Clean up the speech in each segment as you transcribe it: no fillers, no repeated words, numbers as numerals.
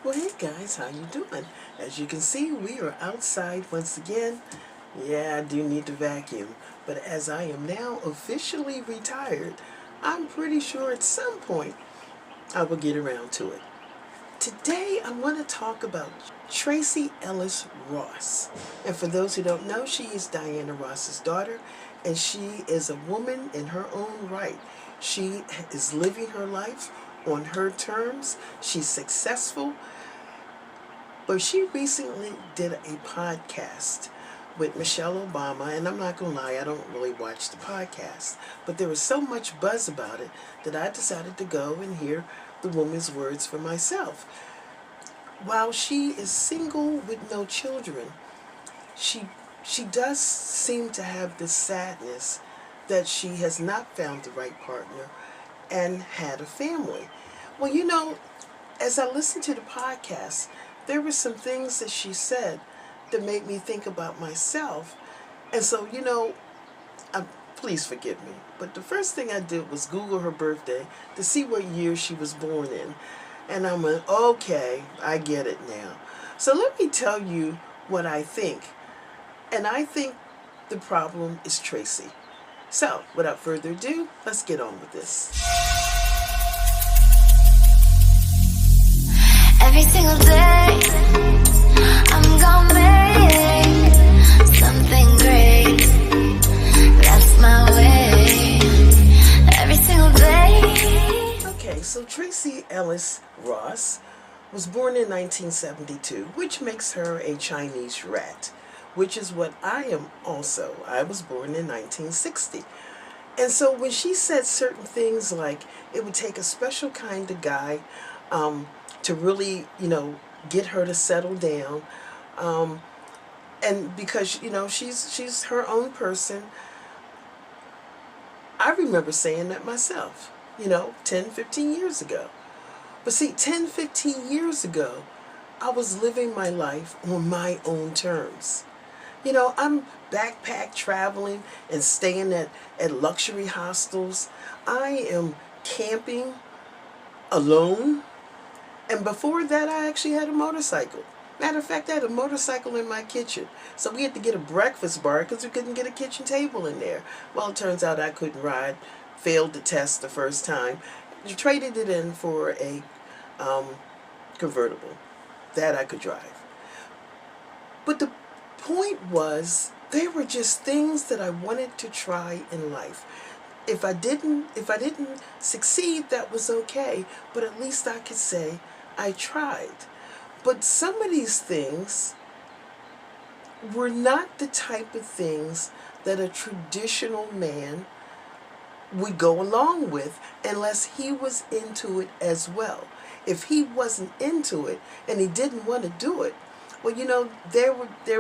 Well, hey guys, how you doing? As you can see, we are outside once again. Yeah, I do need to vacuum, but as I am now officially retired, I'm pretty sure at some point I will get around to it. Today, I want to talk about Tracy Ellis Ross. And for those who don't know, she is Diana Ross's daughter, and she is a woman in her own right. She is living her life on her terms. She's successful. But she recently did a podcast with Michelle Obama, and I'm not going to lie, I don't really watch the podcast, but there was so much buzz about it that I decided to go and hear the woman's words for myself. While she is single with no children, she does seem to have this sadness that she has not found the right partner and had a family. Well, as I listened to the podcast, there were some things that she said that made me think about myself. And so, please forgive me, but the first thing I did was Google her birthday to see what year she was born in. And I went, okay, I get it now. So let me tell you what I think. And I think the problem is Tracy. So, without further ado, let's get on with this. Every single day, I'm gonna make something great. That's my way. Every single day. Okay, so Tracy Ellis Ross was born in 1972, which makes her a Chinese rat, which is what I am also. I was born in 1960. And so when she said certain things like it would take a special kind of guy to really, get her to settle down. And because, she's her own person. I remember saying that myself, 10, 15 years ago. But see, 10, 15 years ago, I was living my life on my own terms. I'm backpack traveling and staying at luxury hostels. I am camping alone. And before that, I actually had a motorcycle. Matter of fact, I had a motorcycle in my kitchen. So we had to get a breakfast bar because we couldn't get a kitchen table in there. Well, it turns out I couldn't ride. Failed the test the first time. Traded it in for a convertible that I could drive. But the point was, they were just things that I wanted to try in life. If I didn't succeed, that was okay. But at least I could say I tried. But some of these things were not the type of things that a traditional man would go along with unless he was into it as well. If he wasn't into it and he didn't want to do it, well, there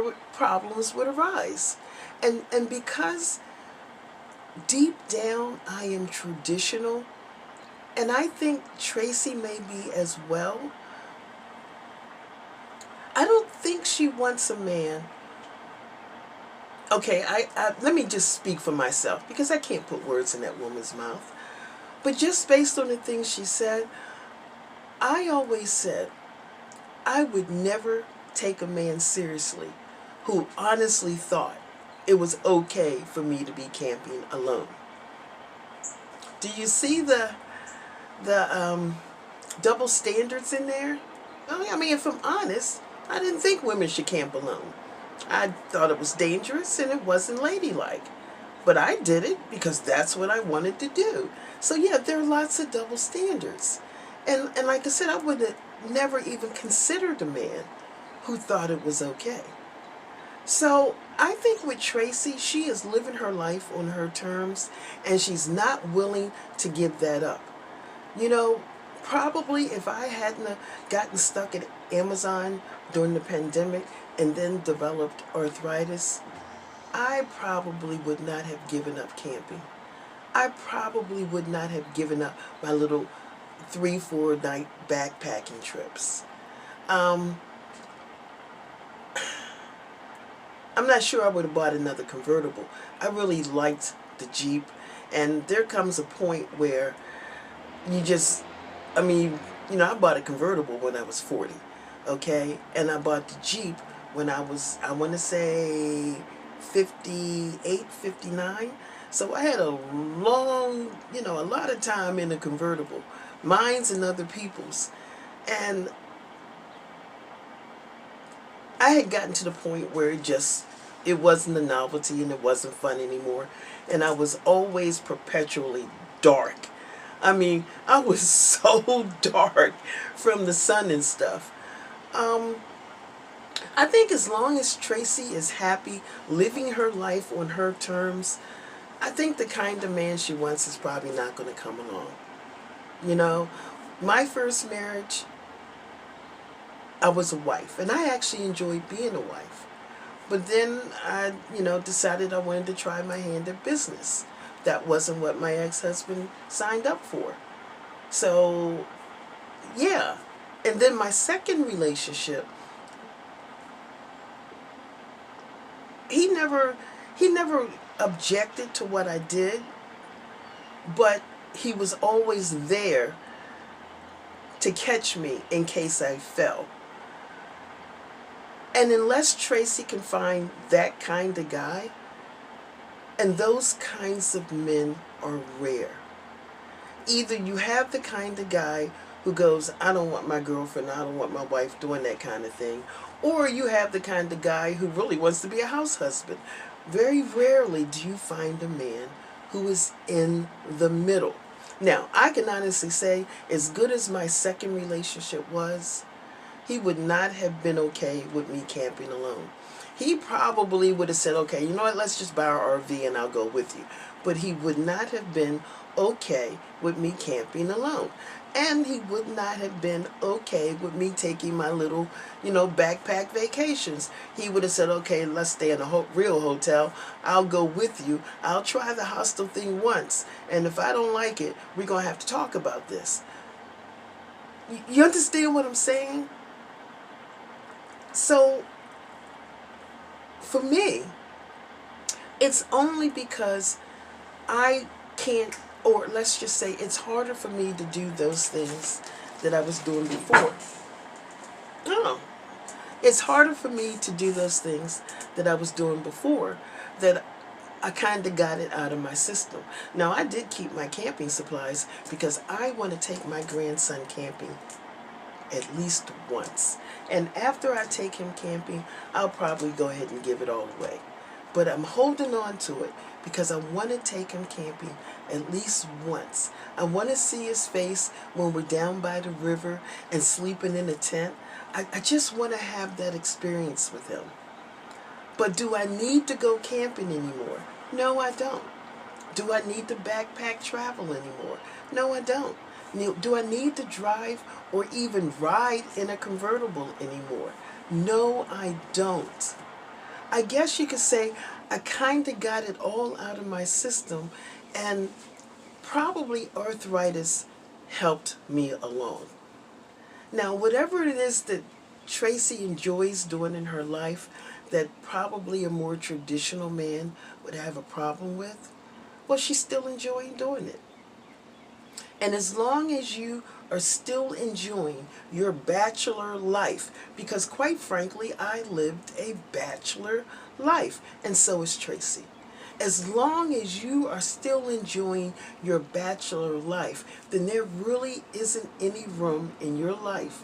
were problems would arise. And because deep down I am traditional, and I think Tracy may be as well, I don't think she wants a man. Okay, let me just speak for myself because I can't put words in that woman's mouth. But just based on the things she said, I always said I would never take a man seriously who honestly thought it was okay for me to be camping alone. Do you see the double standards in there? I mean, if I'm honest, I didn't think women should camp alone. I thought it was dangerous and it wasn't ladylike. But I did it because that's what I wanted to do. So yeah, there are lots of double standards. And like I said, I would have never even considered a man who thought it was okay. So I think with Tracy, she is living her life on her terms, and she's not willing to give that up. Probably if I hadn't gotten stuck at Amazon during the pandemic and then developed arthritis, I probably would not have given up camping. I probably would not have given up my little 3-4 night backpacking trips. I'm not sure I would have bought another convertible. I really liked the Jeep, and there comes a point where you just, I bought a convertible when I was 40. okay? And I bought the Jeep when I was, I want to say 58, 59. So I had a long, a lot of time in a convertible, mine's and other people's. And I had gotten to the point where it wasn't a novelty and it wasn't fun anymore. And I was always perpetually dark. I mean, I was so dark from the sun and stuff. I think as long as Tracy is happy living her life on her terms, I think the kind of man she wants is probably not going to come along. My first marriage, I was a wife, and I actually enjoyed being a wife. But then I, decided I wanted to try my hand at business. That wasn't what my ex-husband signed up for. So, yeah. And then my second relationship, he never objected to what I did, but he was always there to catch me in case I fell. And unless Tracy can find that kind of guy, and those kinds of men are rare. Either you have the kind of guy who goes, I don't want my girlfriend, I don't want my wife doing that kind of thing, or you have the kind of guy who really wants to be a house husband. Very rarely do you find a man who is in the middle. Now, I can honestly say, as good as my second relationship was, he would not have been okay with me camping alone. He probably would have said, okay, you know what, let's just buy our RV and I'll go with you. But he would not have been okay with me camping alone. And he would not have been okay with me taking my little, backpack vacations. He would have said, okay, let's stay in a real hotel. I'll go with you. I'll try the hostel thing once. And if I don't like it, we're going to have to talk about this. You understand what I'm saying? So, for me, it's only because I can't, or let's just say it's harder for me to do those things that I was doing before. No. It's harder for me to do those things that I was doing before that I kind of got it out of my system. Now, I did keep my camping supplies because I want to take my grandson camping at least once. And after I take him camping, I'll probably go ahead and give it all away. But I'm holding on to it because I want to take him camping at least once. I want to see his face when we're down by the river and sleeping in a tent. I just want to have that experience with him. But do I need to go camping anymore? No, I don't. Do I need to backpack travel anymore? No, I don't. Do I need to drive or even ride in a convertible anymore? No, I don't. I guess you could say I kind of got it all out of my system, and probably arthritis helped me along. Now, whatever it is that Tracy enjoys doing in her life that probably a more traditional man would have a problem with, well, she's still enjoying doing it. And as long as you are still enjoying your bachelor life, because quite frankly, I lived a bachelor life, and so is Tracy. As long as you are still enjoying your bachelor life, then there really isn't any room in your life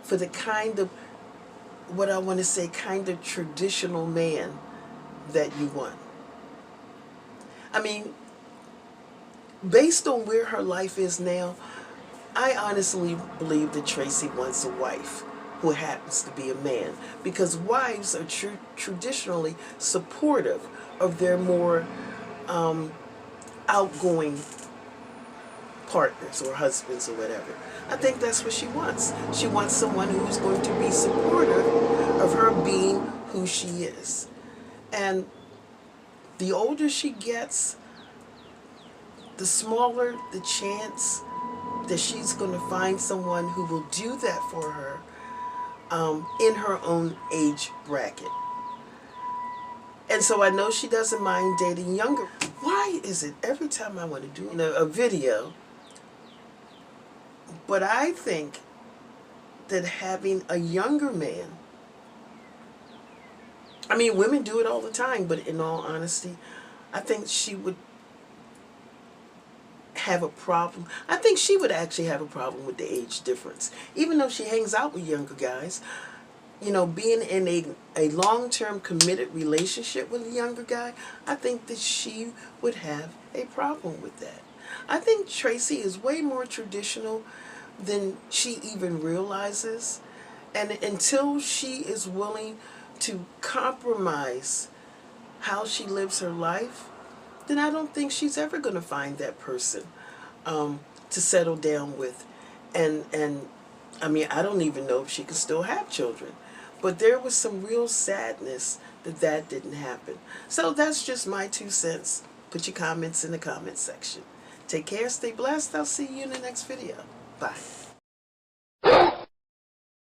for the kind of, what I want to say, kind of traditional man that you want. I mean, based on where her life is now, I honestly believe that Tracy wants a wife who happens to be a man, because wives are traditionally supportive of their more outgoing partners or husbands or whatever. I think that's what she wants. She wants someone who's going to be supportive of her being who she is. And the older she gets, the smaller the chance that she's going to find someone who will do that for her in her own age bracket. And so I know she doesn't mind dating younger. Why is it every time I want to do a video, but I think that having a younger man, I mean, women do it all the time, but in all honesty, I think she would have a problem. I think she would actually have a problem with the age difference. Even though she hangs out with younger guys, you know, being in a long-term committed relationship with a younger guy, I think that she would have a problem with that. I think Tracy is way more traditional than she even realizes. And until she is willing to compromise how she lives her life, then I don't think she's ever going to find that person to settle down with. And I mean, I don't even know if she can still have children. But there was some real sadness that that didn't happen. So that's just my 2 cents. Put your comments in the comment section. Take care, stay blessed. I'll see you in the next video. Bye.